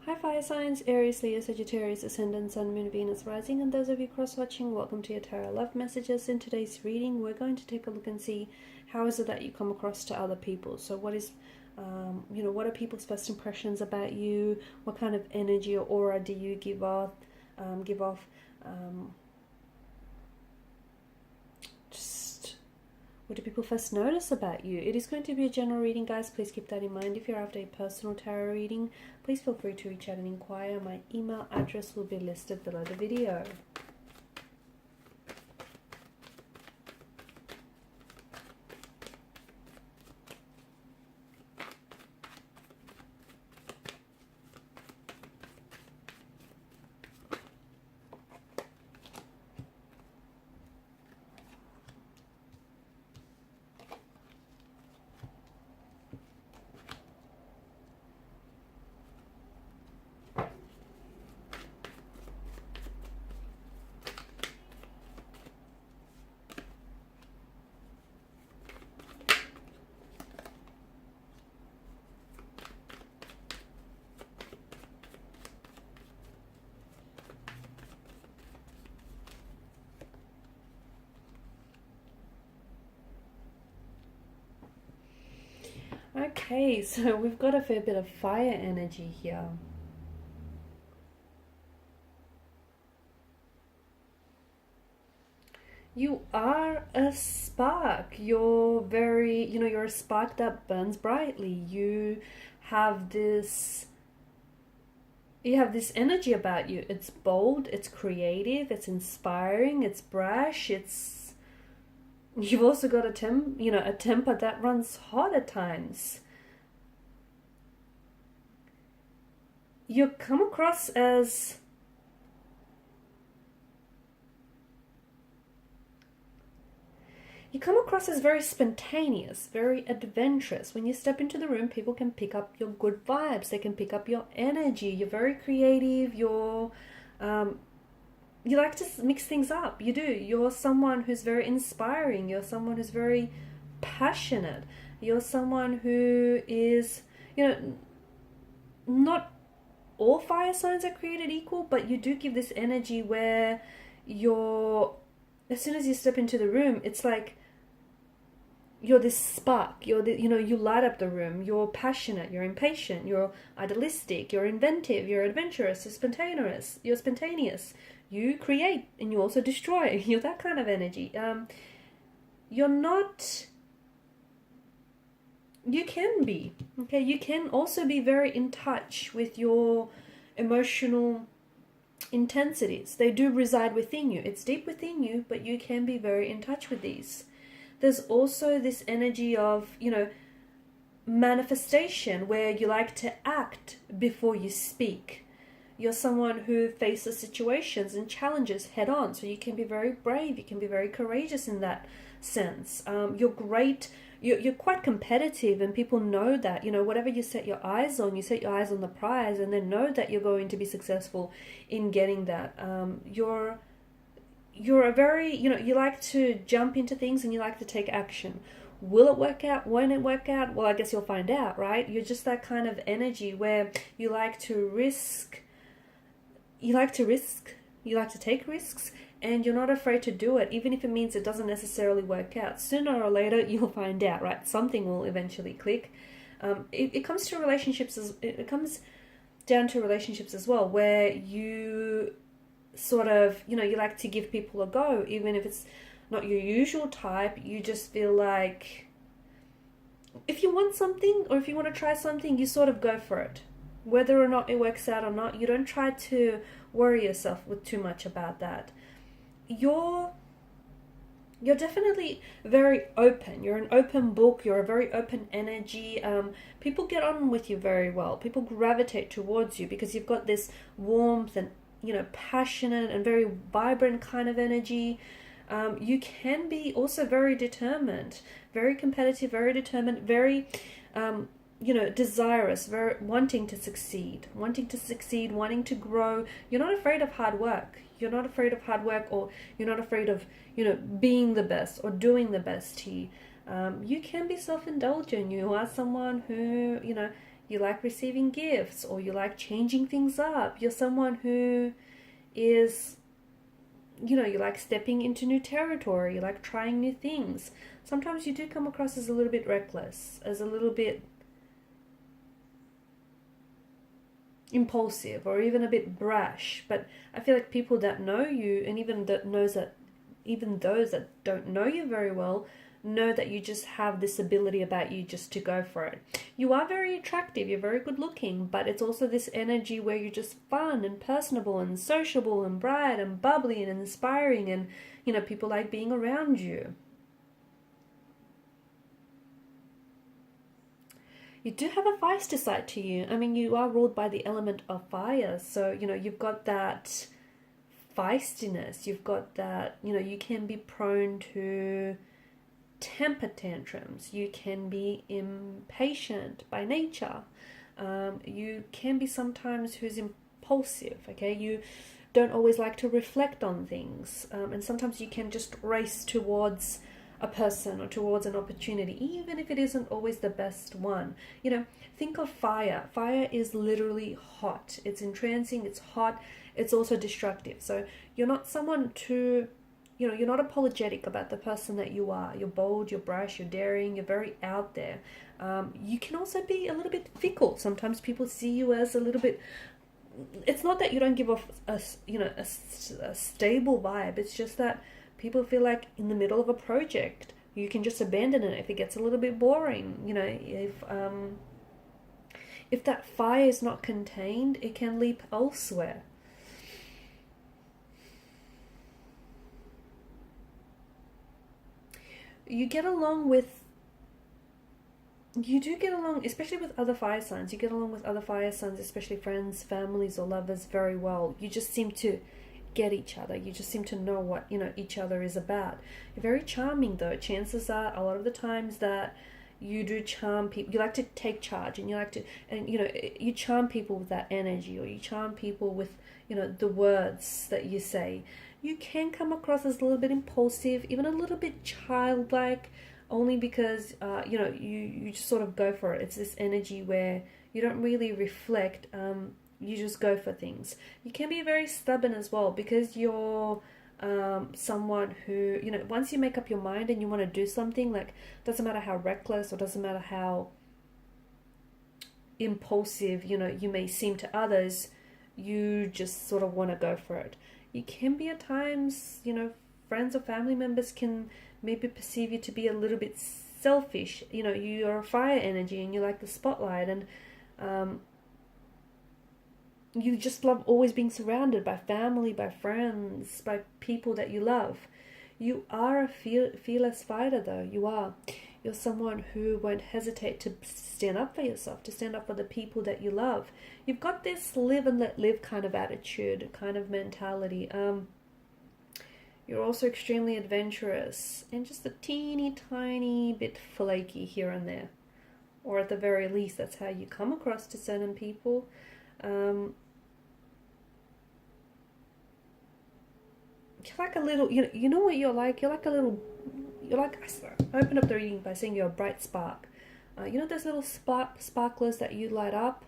Hi fire signs, Aries, Leo, Sagittarius, Ascendant, Sun, Moon, Venus, Rising, and those of you cross-watching, welcome to your Tarot Love Messages. In today's reading, we're going to take a look and see how is it that you come across to other people. So what is, what are people's first impressions about you? What kind of energy or aura do you give off? What do people first notice about you? It is going to be a general reading, guys. Please keep that in mind. If you're after a personal tarot reading, please feel free to reach out and inquire. My email address will be listed below the video. Okay, so we've got a fair bit of fire energy here. You are a spark. You're very, you're a spark that burns brightly. You have this energy about you. It's bold, it's creative, it's inspiring, it's brash, you've also got a temper that runs hot at times. You come across as very spontaneous, very adventurous. When you step into the room, people can pick up your good vibes. They can pick up your energy. You're very creative. You like to mix things up. You do. You're someone who's very inspiring. You're someone who's very passionate. You're someone who is, not all fire signs are created equal, but you do give this energy where as soon as you step into the room, it's like you're this spark. You light up the room. You're passionate. You're impatient. You're idealistic. You're inventive. You're adventurous. You're spontaneous. You create and you also destroy. You're that kind of energy. You can be, okay? You can also be very in touch with your emotional intensities. They do reside within you. It's deep within you, but you can be very in touch with these. There's also this energy of, manifestation where you like to act before you speak. You're someone who faces situations and challenges head on. So you can be very brave. You can be very courageous in that sense. You're great. You're quite competitive, and people know that. Whatever you set your eyes on the prize, and then know that you're going to be successful in getting that. You're a very, you like to jump into things and you like to take action. Will it work out? Won't it work out? Well, I guess you'll find out, right? You're just that kind of energy where you like to risk. You like to take risks, and you're not afraid to do it, even if it means it doesn't necessarily work out. Sooner or later, you'll find out, right? Something will eventually click. It comes to relationships. It comes down to relationships as well, where you sort of, you like to give people a go, even if it's not your usual type. You just feel like if you want something or if you want to try something, you sort of go for it. Whether or not it works out or not, you don't try to worry yourself with too much about that. You're definitely very open. You're an open book. You're a very open energy. People get on with you very well. People gravitate towards you because you've got this warmth and, passionate and very vibrant kind of energy. You can be also very determined, very competitive, very determined, very, desirous, very wanting to succeed, wanting to grow. You're not afraid of hard work. Or you're not afraid of, being the best or doing the best here. You can be self-indulgent. You are someone who, you like receiving gifts, or you like changing things up. You're someone who is, you know, you like stepping into new territory, you like trying new things. Sometimes you do come across as a little bit reckless, as a little bit impulsive, or even a bit brash. But I feel like people that know you, and even those that don't know you very well, know that you just have this ability about you just to go for it. You are very attractive, you're very good looking, but it's also this energy where you're just fun and personable and sociable and bright and bubbly and inspiring, and, you know, people like being around you. You do have a feisty side to you. I mean, you are ruled by the element of fire, so, you know, you've got that feistiness, you've got that, you know, you can be prone to temper tantrums, you can be impatient by nature, you can be sometimes who's impulsive, okay, you don't always like to reflect on things, and sometimes you can just race towards a person or towards an opportunity, even if it isn't always the best one. You know, think of fire. Fire is literally hot, it's entrancing, it's hot, it's also destructive. So you're not someone to, you know, you're not apologetic about the person that you are. You're bold, you're brash, you're daring, you're very out there. You can also be a little bit fickle. Sometimes people see you as a little bit, it's not that you don't give off a stable vibe, it's just that people feel like in the middle of a project, you can just abandon it if it gets a little bit boring. You know, if that fire is not contained, it can leap elsewhere. You do get along, especially with other fire signs. You get along with other fire signs, especially friends, families, or lovers, very well. You just seem to get each other. You just seem to know what, you know, each other is about. You're very charming, though. Chances are, a lot of the times that you do charm people, you like to take charge, and you like to, and, you know, you charm people with that energy, or you charm people with, you know, the words that you say. You can come across as a little bit impulsive, even a little bit childlike, only because, you know, you just sort of go for it. It's this energy where you don't really reflect, you just go for things. You can be very stubborn as well, because you're someone who, you know, once you make up your mind and you want to do something, like, doesn't matter how reckless or doesn't matter how impulsive, you know, you may seem to others, you just sort of want to go for it. You can be at times, you know, friends or family members can maybe perceive you to be a little bit selfish. You know, you're a fire energy and you like the spotlight, and you just love always being surrounded by family, by friends, by people that you love. You are a fearless fighter, though. You are. You're someone who won't hesitate to stand up for yourself, to stand up for the people that you love. You've got this live and let live kind of attitude, kind of mentality. You're also extremely adventurous and just a teeny tiny bit flaky here and there. Or at the very least, that's how you come across to certain people. You're like a little, you know what you're like? You're like, I opened up the reading by saying you're a bright spark. You know those little sparklers that you light up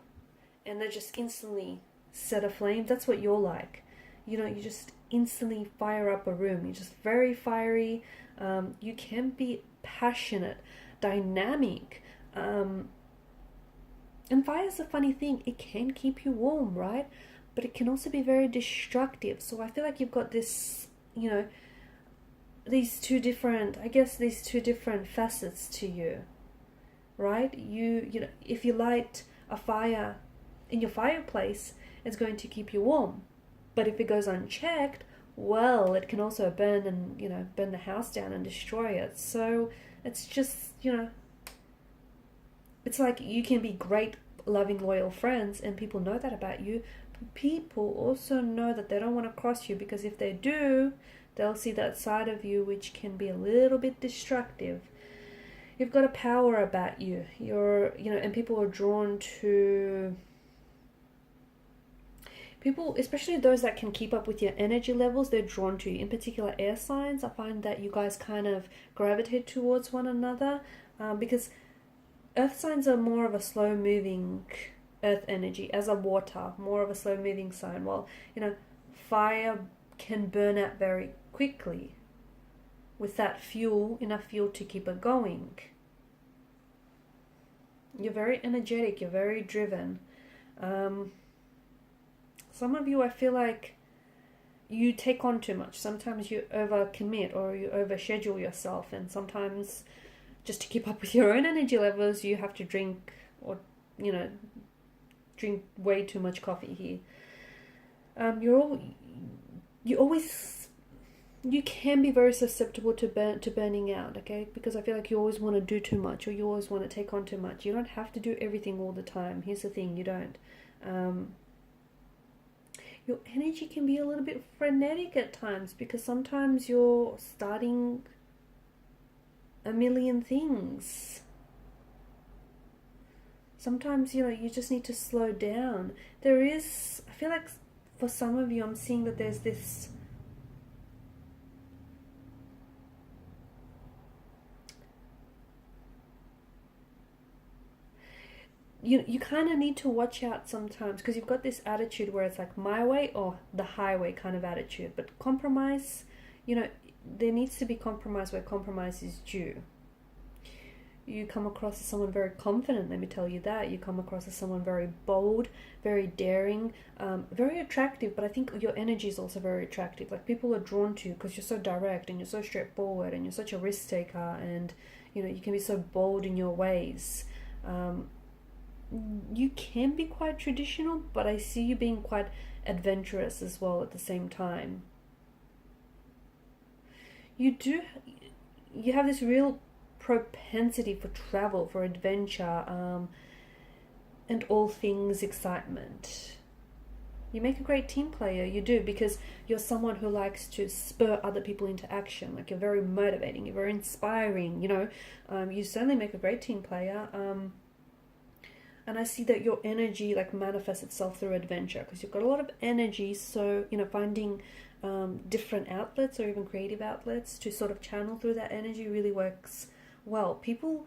and they just instantly set aflame? That's what you're like. You know, you just instantly fire up a room. You're just very fiery. You can be passionate, dynamic. And fire's a funny thing. It can keep you warm, right? But it can also be very destructive. So I feel like you've got this, you know, these two different facets to you, right? You know, if you light a fire in your fireplace, it's going to keep you warm. But if it goes unchecked, well, it can also burn and, you know, burn the house down and destroy it. So it's just, you know, it's like you can be great, loving, loyal friends, and people know that about you. But people also know that they don't want to cross you, because if they do, they'll see that side of you which can be a little bit destructive. You've got a power about you. You're, you know, and people are drawn to people, especially those that can keep up with your energy levels. They're drawn to you. In particular, air signs. I find that you guys kind of gravitate towards one another, because Earth signs are more of a slow moving earth energy, as a water, more of a slow moving sign. Well, fire can burn out very quickly with that fuel, enough fuel to keep it going. You're very energetic, you're very driven. Some of you, I feel like you take on too much. Sometimes you overcommit or you overschedule yourself, and sometimes just to keep up with your own energy levels, you have to drink or, drink way too much coffee here. You can be very susceptible to burning out, okay? Because I feel like you always want to do too much, or you always want to take on too much. You don't have to do everything all the time. Here's the thing, you don't. Your energy can be a little bit frenetic at times, because sometimes you're starting a million things. Sometimes, you just need to slow down. I feel like for some of you, I'm seeing that there's this you kind of need to watch out sometimes, because you've got this attitude where it's like my way or the highway kind of attitude. But compromise, there needs to be compromise where compromise is due. You come across as someone very confident, let me tell you that. You come across as someone very bold, very daring, very attractive, but I think your energy is also very attractive. Like, people are drawn to you because you're so direct and you're so straightforward and you're such a risk taker, and you can be so bold in your ways. You can be quite traditional, but I see you being quite adventurous as well at the same time. You have this real propensity for travel, for adventure, and all things excitement. You make a great team player, you do, because you're someone who likes to spur other people into action. Like, you're very motivating, you're very inspiring, you certainly make a great team player. And I see that your energy manifests itself through adventure, because you've got a lot of energy. So, finding different outlets or even creative outlets to sort of channel through that energy really works well. People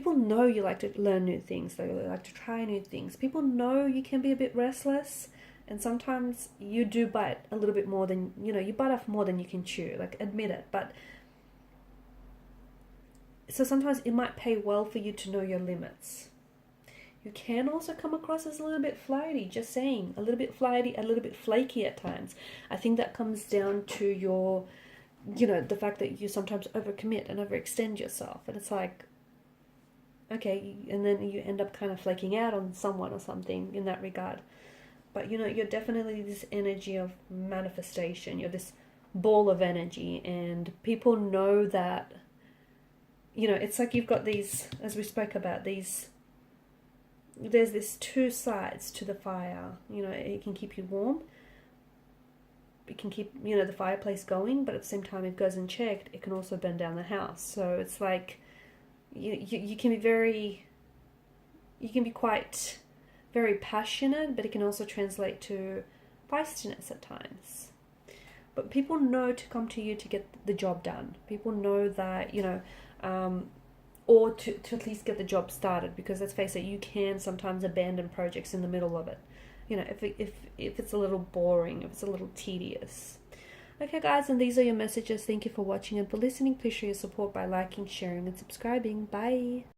know you like to learn new things. They like to try new things. People know you can be a bit restless, and sometimes you do bite a little bit more than, you bite off more than you can chew. Admit it. But so sometimes it might pay well for you to know your limits. You can also come across as a little bit flighty, just saying. A little bit flighty, a little bit flaky at times. I think that comes down to your, the fact that you sometimes overcommit and overextend yourself. And it's like, okay, and then you end up kind of flaking out on someone or something in that regard. But, you're definitely this energy of manifestation. You're this ball of energy, and people know that, it's like you've got these, as we spoke about, there's this two sides to the fire. It can keep you warm. It can keep, the fireplace going, but at the same time, if it goes unchecked, it can also burn down the house. So it's like, you can be quite very passionate, but it can also translate to feistiness at times. But people know to come to you to get the job done. People know that, or to at least get the job started, because let's face it, you can sometimes abandon projects in the middle of it. If it's a little boring, if it's a little tedious. Okay, guys, and these are your messages. Thank you for watching and for listening. Please show your support by liking, sharing, and subscribing. Bye.